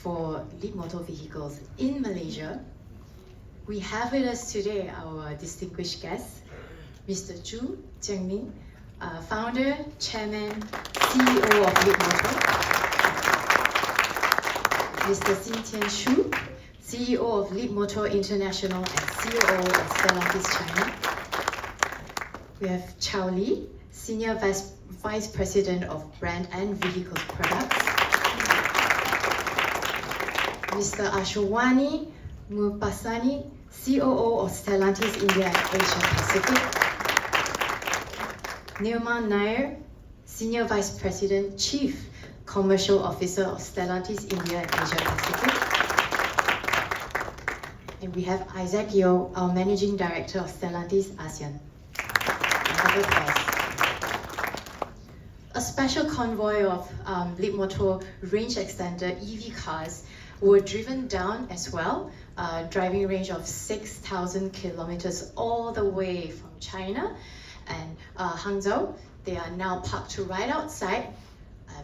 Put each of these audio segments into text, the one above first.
for Leapmotor vehicles in Malaysia. We have with us today our distinguished guest, Mr. Zhu Jiangming, founder, chairman, CEO of Leapmotor. Mr. Xintian Shu, CEO of Leapmotor International and COO of Stellantis China. We have Chao Li, Senior Vice President of Brand and Vehicle Products. Mr. Ashwani Mupasani, COO of Stellantis India and Asia Pacific. Nirmal Nair, Senior Vice President, Chief Commercial Officer of Stellantis India and Asia Pacific. And we have Isaac Yeo, our Managing Director of Stellantis ASEAN. A special convoy of Leapmotor range extender EV cars were driven down as well, driving range of 6,000 kilometers all the way from China and Hangzhou. They are now parked right outside.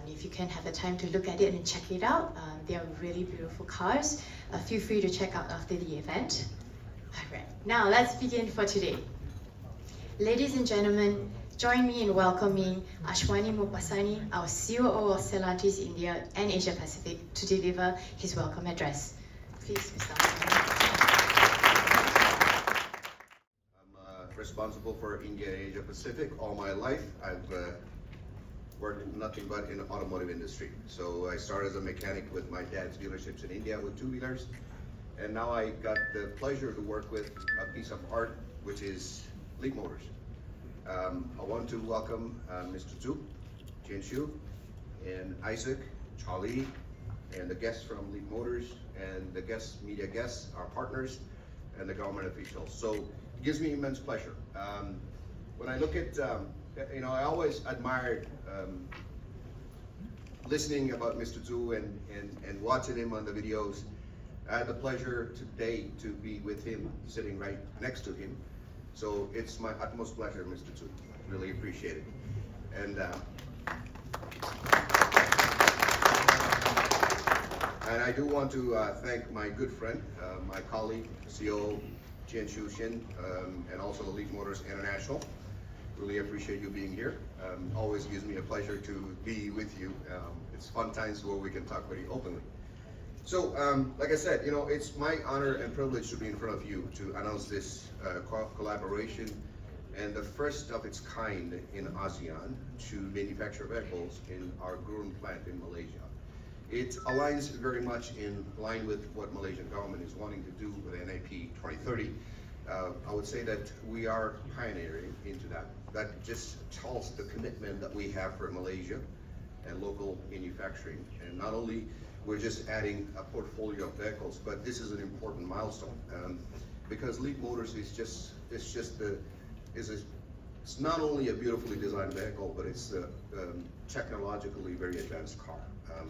If you can have the time to look at it and check it out, they are really beautiful cars. Feel free to check out after the event. All right, now let's begin for today. Ladies and gentlemen, join me in welcoming Ashwani Mupasani, our COO of Stellantis India and Asia Pacific, to deliver his welcome address. Please, Mr. Ashwani. I'm responsible for India and Asia Pacific all my life. I've worked in nothing but in the automotive industry. So I started as a mechanic with my dad's dealerships in India with two-wheelers. And now I got the pleasure to work with a piece of art, which is Leapmotors. I want to welcome Mr. Zhu, Jianshu, and Isaac, Charlie, and the guests from Leapmotors, and the guests, media guests, our partners, and the government officials. So it gives me immense pleasure. When I look at, I always admired listening about Mr. Zhu and watching him on the videos. I had the pleasure today to be with him, sitting right next to him. So it's my utmost pleasure, Mr. Zhu. Really appreciate it. And I do want to thank my good friend, my colleague, CEO Jianshu Xin, and also Leapmotors International. Really appreciate you being here. Always gives me a pleasure to be with you. It's fun times where we can talk very openly. So, like I said, it's my honor and privilege to be in front of you to announce this collaboration and the first of its kind in ASEAN to manufacture vehicles in our Gurun plant in Malaysia. It aligns very much in line with what Malaysian government is wanting to do with NAP 2030. I would say that we are pioneering into that. That just tells the commitment that we have for Malaysia and local manufacturing. And not only we're just adding a portfolio of vehicles, but this is an important milestone because Leapmotors it's not only a beautifully designed vehicle, but it's a technologically very advanced car.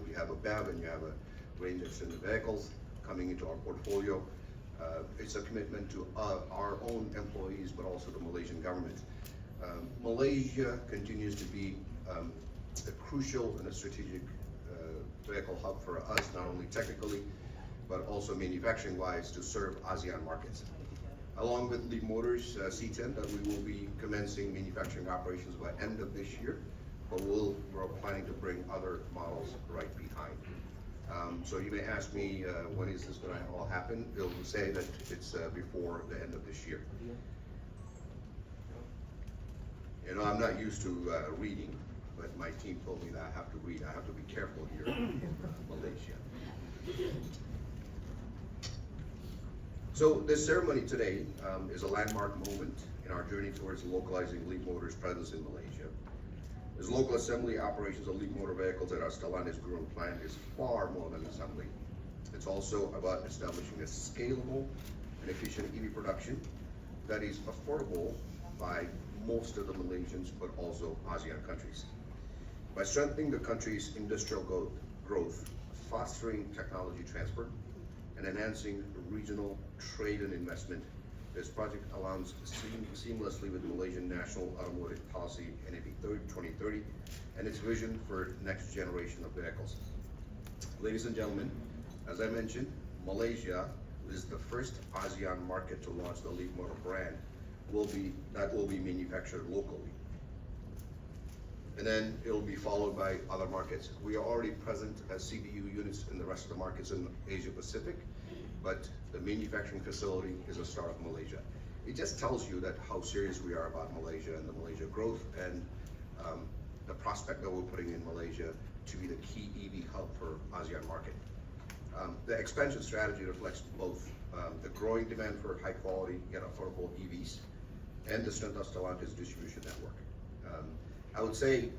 We have a BEV and you have a range extended vehicles coming into our portfolio. It's a commitment to our own employees, but also the Malaysian government. Malaysia continues to be a crucial and a strategic vehicle hub for us, not only technically, but also manufacturing-wise to serve ASEAN markets. Along with Leapmotors C10, that we will be commencing manufacturing operations by end of this year, but we're planning to bring other models right behind. So you may ask me, when is this going to all happen? We'll say that it's before the end of this year. I'm not used to reading, but my team told me that I have to read. I have to be careful here in Malaysia. So this ceremony today is a landmark moment in our journey towards localizing Leapmotor's presence in Malaysia. As local assembly operations of Leapmotor vehicles at our Stellantis Gurun plant is far more than assembly. It's also about establishing a scalable and efficient EV production that is affordable by most of the Malaysians, but also ASEAN countries. By strengthening the country's industrial growth, fostering technology transfer, and enhancing regional trade and investment, this project aligns seamlessly with Malaysian National Automotive Policy NAP 2030 and its vision for next generation of vehicles. Ladies and gentlemen, As I mentioned, Malaysia is the first ASEAN market to launch the Leapmotor brand that will be manufactured locally. And then it'll be followed by other markets. We are already present as CBU units in the rest of the markets in Asia Pacific, but the manufacturing facility is a start of Malaysia. It just tells you that how serious we are about Malaysia and the Malaysia growth and the prospect that we're putting in Malaysia to be the key EV hub for ASEAN market. The expansion strategy reflects both the growing demand for high quality yet affordable EVs and the strength of Stellantis distribution network. I would say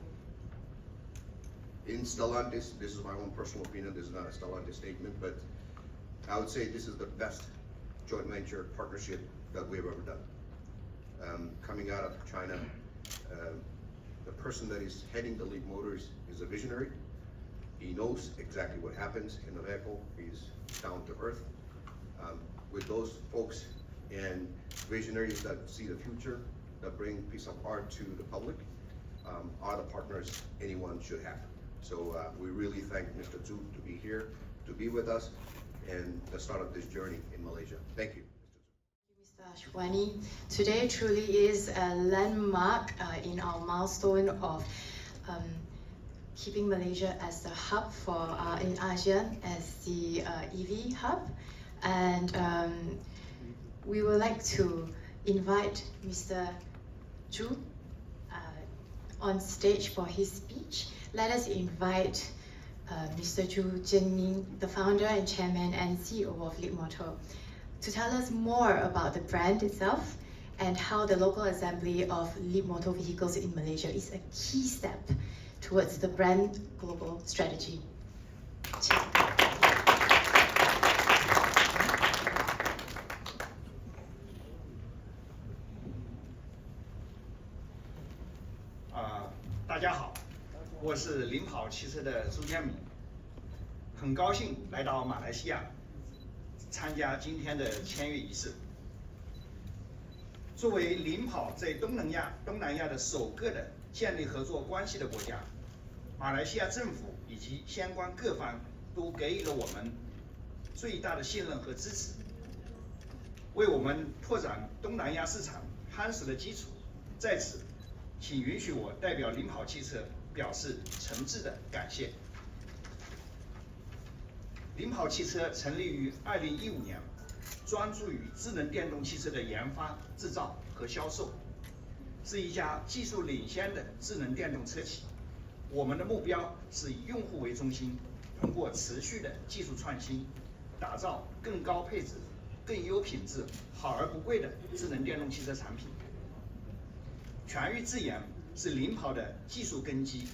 in Stellantis, this is my own personal opinion, this is not a Stellantis statement, but I would say this is the best joint venture partnership that we've ever done. Coming out of China, the person that is heading the Leapmotor is a visionary. He knows exactly what happens in the vehicle. He's down to earth. With those folks and visionaries that see the future, that bring piece of art to the public, are the partners anyone should have. So we really thank Mr. Zhu to be here, to be with us, and the start of this journey in Malaysia. Thank you. Mr. Ashwani, today truly is a landmark in our milestone of keeping Malaysia as the hub for in ASEAN as the EV hub, and we would like to invite Mr. Zhu on stage for his speech. Let us invite Mr. Zhu Jianming, the founder and chairman and CEO of Leapmotor, to tell us more about the brand itself and how the local assembly of Leapmotor vehicles in Malaysia is a key step towards the brand global strategy. Cheers. 大家好，我是领跑汽车的朱建敏，很高兴来到马来西亚参加今天的签约仪式。作为领跑在东南亚的首个的建立合作关系的国家，马来西亚政府以及相关各方都给予了我们最大的信任和支持，为我们拓展东南亚市场夯实了基础。在此，请允许我代表领跑汽车表示诚挚的感谢。领跑汽车成立于2015年，专注于智能电动汽车的研发、制造和销售，是一家技术领先的智能电动车企。我们的目标是以用户为中心，通过持续的技术创新，打造更高配置、更优品质、好而不贵的智能电动汽车产品。全域自研是领跑的技术根基，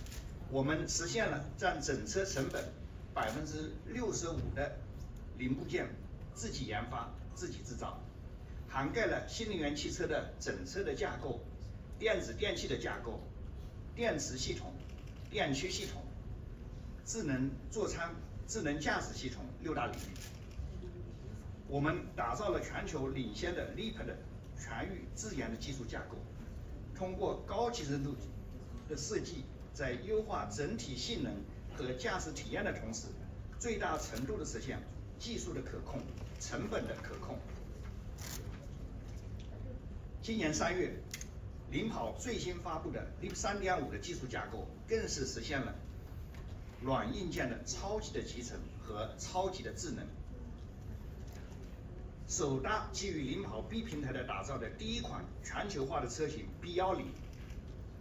我们实现了占整车成本65%的零部件自己研发、自己制造，涵盖了新能源汽车的整车的架构、电子电器的架构、电池系统、电驱系统、智能座舱、智能驾驶系统6大领域。我们打造了全球领先的 Leap 的全域自研的技术架构。通过高集成度的设计，在优化整体性能和驾驶体验的同时，最大程度的实现技术的可控、成本的可控。今年3月，领跑最新发布的 Leap 3.5的技术架构，更是实现了软硬件的超级的集成和超级的智能。首搭基于领跑 B 平台的打造的第一款全球化的车型 B10，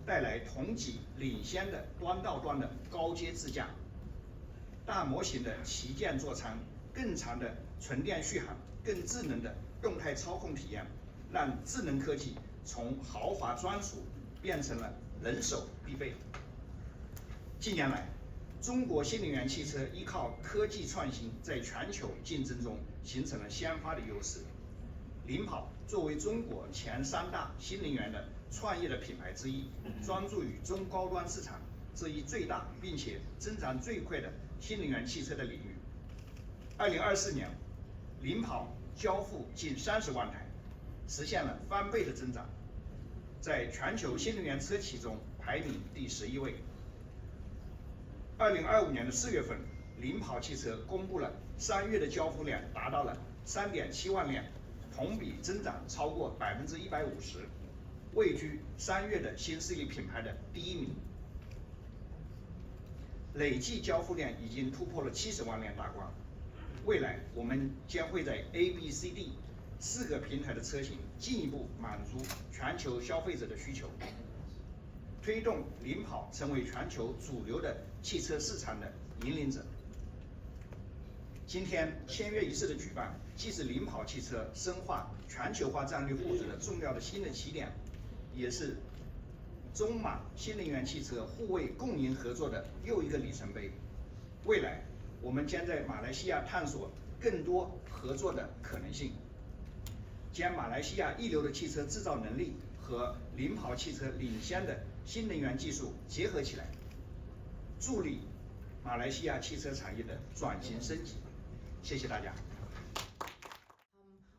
带来同级领先的端到端的高阶智驾，大模型的旗舰座舱，更长的纯电续航，更智能的动态操控体验，让智能科技从豪华专属变成了人手必备。近年来，中国新能源汽车依靠科技创新，在全球竞争中形成了先发的优势。领跑作为中国前3大新能源的创业的品牌之一，专注于中高端市场这一最大并且增长最快的新能源汽车的领域。2024年，领跑交付近30万台，实现了翻倍的增长，在全球新能源车企中排名第11位。2025年的4月份，领跑汽车公布了3月的交付量达到了3.7万辆，同比增长超过150%，位居3月的新势力品牌的第1名。累计交付量已经突破了70万辆大关。未来我们将会在 A、B、C、D 4个平台的车型进一步满足全球消费者的需求，推动领跑成为全球主流的汽车市场的引领者。今天签约仪式的举办，既是领跑汽车深化全球化战略布局的重要的新的起点，也是中马新能源汽车互为共赢合作的又一个里程碑。未来我们将在马来西亚探索更多合作的可能性，将马来西亚一流的汽车制造能力和领跑汽车领先的新能源技术结合起来，助力马来西亚汽车产业的转型升级。谢谢大家。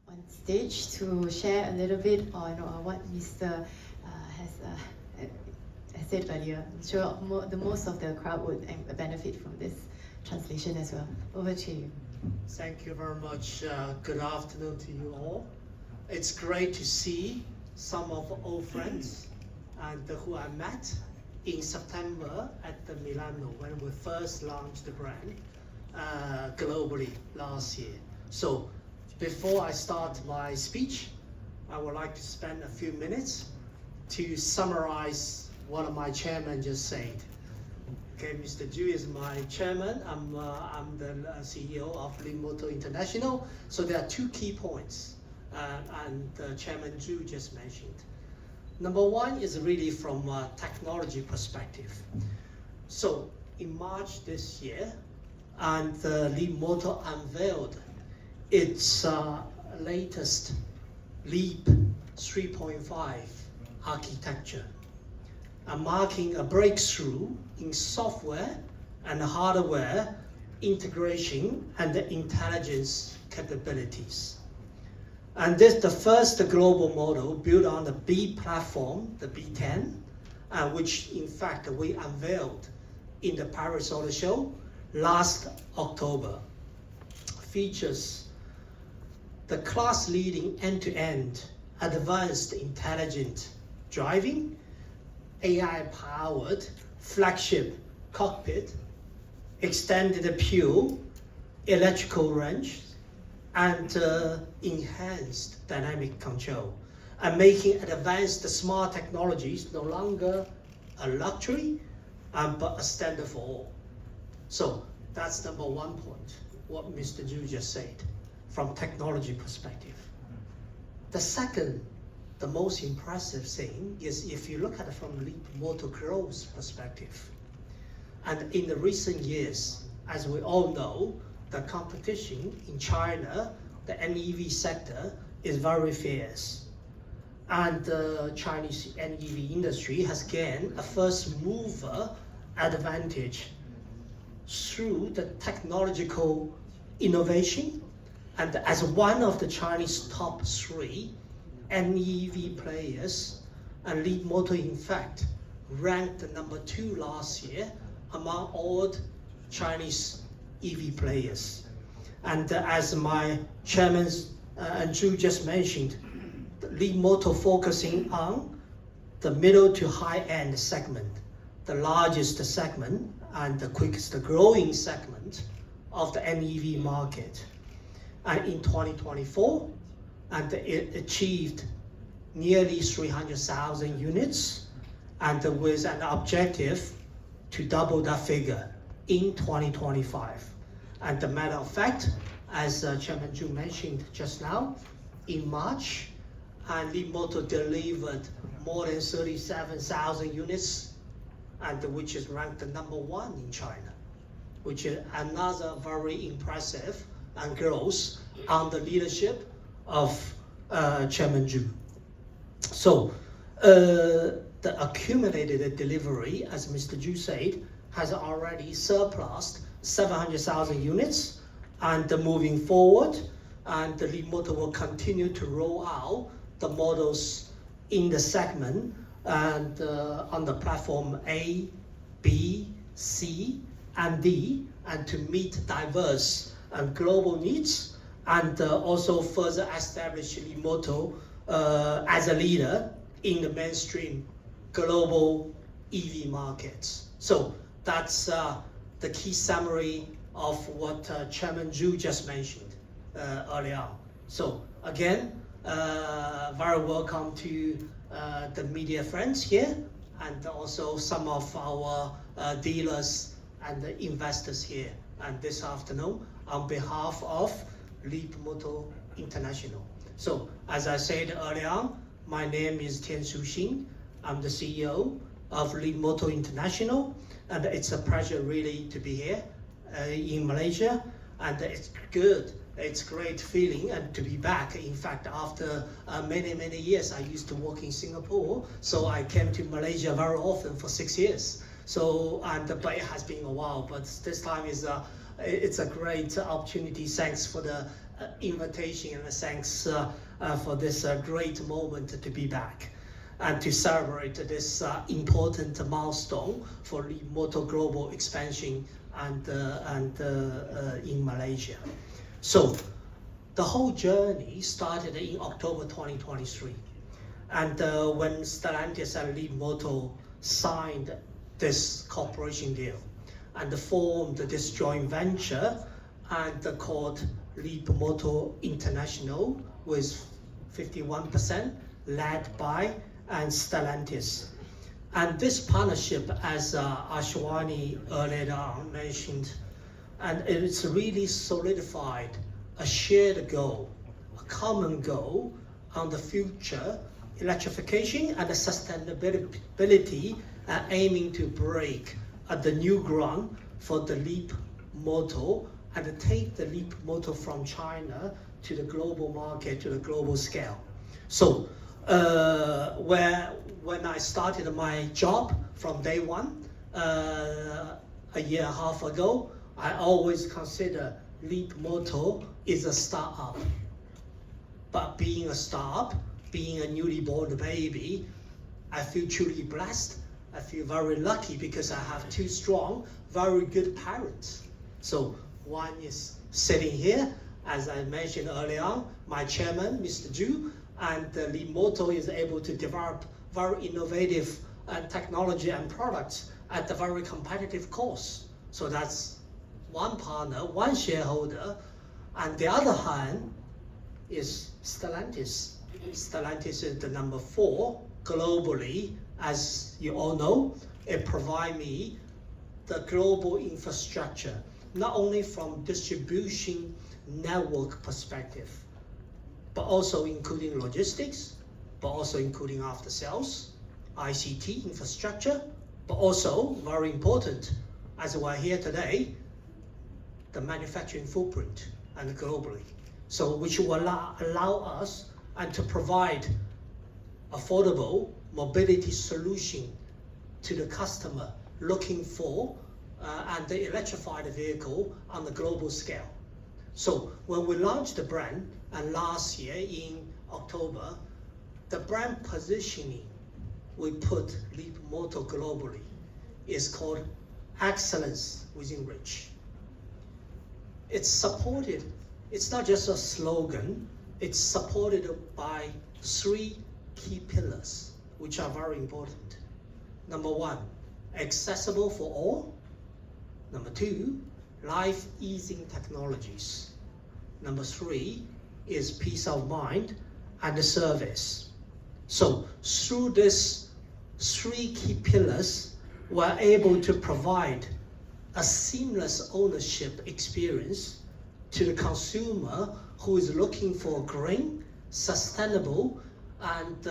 On stage to share a little bit on what Mr. has said earlier. I'm sure the most of the crowd would benefit from this translation as well. Over to you. Thank you very much. Good afternoon to you all. It's great to see some of our old friends and who I met in September at the Milano when we first launched the brand globally last year. So before I start my speech, I would like to spend a few minutes to summarize what my chairman just said. Okay, Mr. Zhu is my chairman. I'm the CEO of Leapmotor International. So there are 2 key points, and Chairman Zhu just mentioned. Number 1 is really from a technology perspective. So in March this year, and Leapmotor unveiled its latest Leap 3.5 architecture, marking a breakthrough in software and hardware integration and intelligence capabilities. And this is the first global model built on the B platform, the B10, which in fact we unveiled in the Paris Auto Show last October. Features the class-leading end-to-end advanced intelligent driving, AI-powered flagship cockpit, extended pure electrical range, and enhanced dynamic control, and making advanced smart technologies no longer a luxury, but a standard for all. So that's number 1 point, what Mr. Zhu just said, from technology perspective. The second, the most impressive thing is if you look at it from Leapmotor growth perspective. And in the recent years, as we all know, the competition in China, the NEV sector, is very fierce. And the Chinese NEV industry has gained a first mover advantage through the technological innovation, and as one of the Chinese top 3 NEV players, and Leapmotor in fact ranked number 2 last year among all Chinese EV players. And as my chairman Zhu just mentioned, Leapmotor focusing on the middle to high-end segment, the largest segment and the quickest growing segment of the NEV market. And in 2024, and it achieved nearly 300,000 units, and with an objective to double that figure in 2025. And the matter of fact, as Chairman Zhu mentioned just now, in March, and Leapmotor delivered more than 37,000 units, and which is ranked the number 1 in China, which is another very impressive and growth on the leadership of Chairman Zhu. So the accumulated delivery, as Mr. Zhu said, has already surpassed 700,000 units, and moving forward, and the Leapmotor will continue to roll out the models in the segment and on the platform A, B, C, and D, and to meet diverse and global needs, and also further establish Leapmotor as a leader in the mainstream global EV markets. So that's the key summary of what Chairman Zhu just mentioned earlier on. So again, very welcome to the media friends here, and also some of our dealers and investors here. And this afternoon, on behalf of Leapmotor International. So as I said earlier on, my name is Tiansu Xin. I'm the CEO of Leapmotor International, and it's a pleasure really to be here in Malaysia, and it's good. It's a great feeling and to be back. In fact, after many years, I used to work in Singapore, so I came to Malaysia very often for 6 years. So, but it has been a while, but this time it's a great opportunity. Thanks for the invitation, and thanks for this great moment to be back and to celebrate this important milestone for Leapmotor global expansion and in Malaysia. So the whole journey started in October 2023, and when Stellantis and Leapmotor signed this cooperation deal and formed this joint venture and called Leapmotor International with 51% led by Stellantis. And this partnership, as Ashwani earlier on mentioned, and it's really solidified a shared goal, a common goal on the future electrification and the sustainability, aiming to break the new ground for the Leapmotor and take the Leapmotor from China to the global market, to the global scale. So when I started my job from day one, a year and a half ago, I always consider Leapmotor is a startup. But being a startup, being a newly born baby, I feel truly blessed. I feel very lucky because I have two strong, very good parents. So one is sitting here, as I mentioned earlier on, my chairman, Mr. Zhu, and Leapmotor is able to develop very innovative technology and products at a very competitive cost. So that's one partner, one shareholder, and the other hand is Stellantis. Stellantis is the number 4 globally, as you all know. It provides me the global infrastructure, not only from distribution network perspective, but also including logistics, but also including after sales, ICT infrastructure, but also very important, as we're here today, the manufacturing footprint and globally. So which will allow us and to provide affordable mobility solution to the customer looking for and the electrified vehicle on the global scale. So when we launched the brand, and last year in October, the brand positioning we put Leapmotor globally is called Excellence Within Reach. It's supported, it's not just a slogan, it's supported by 3 key pillars, which are very important. Number 1, accessible for all. Number 2, life-easing technologies. Number 3 is peace of mind and the service. So through these 3 key pillars, we're able to provide a seamless ownership experience to the consumer who is looking for green, sustainable, and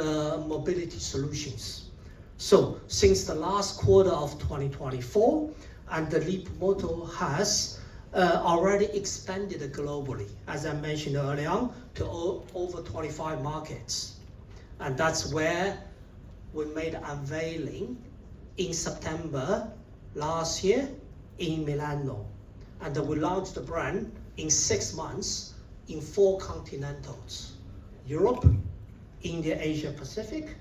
mobility solutions. So since the last quarter of 2024, and the Leapmotor has already expanded globally, as I mentioned earlier on, to over 25 markets. And that's where we made unveiling in September last year in Milano. And we launched the brand in 6 months in 4 continentals: Europe, India, Asia Pacific,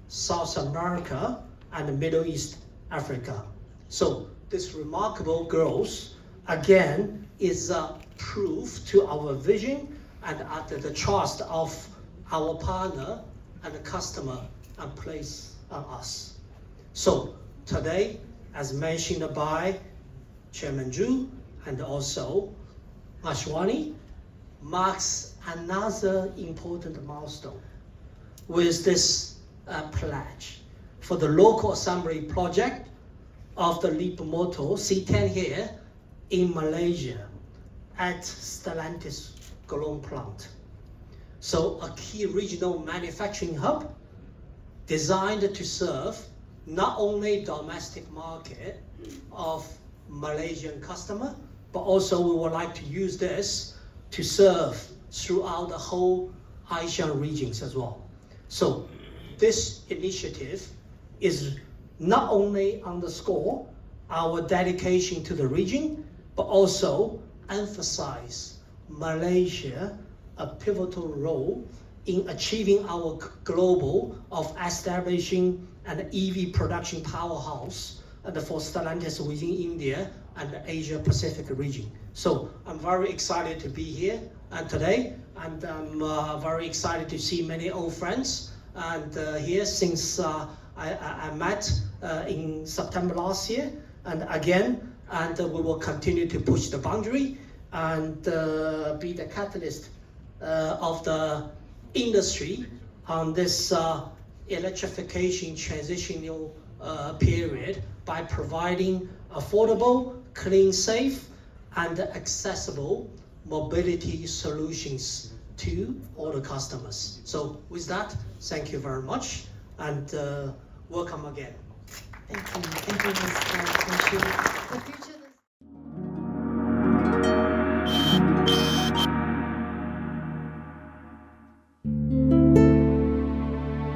South America, and Middle East Africa. So this remarkable growth again is proof to our vision and the trust of our partner and the customer and place on us. So today, as mentioned by Chairman Zhu and also Ashwani, marks another important milestone with this pledge for the local assembly project of the Leapmotor C10 here in Malaysia at Stellantis Gurun plant. So a key regional manufacturing hub designed to serve not only domestic market of Malaysian customer, but also we would like to use this to serve throughout the whole ASEAN regions as well. So this initiative is not only underscore our dedication to the region, but also emphasize Malaysia a pivotal role in achieving our global of establishing an EV production powerhouse and for Stellantis within India and the Asia Pacific region. So I'm very excited to be here and today, and I'm very excited to see many old friends and here since I met in September last year, and again, and we will continue to push the boundary and be the catalyst of the industry on this electrification transitional period by providing affordable, clean, safe, and accessible mobility solutions to all the customers. So with that, thank you very much, and welcome again. Thank you, Mr. Chen. The future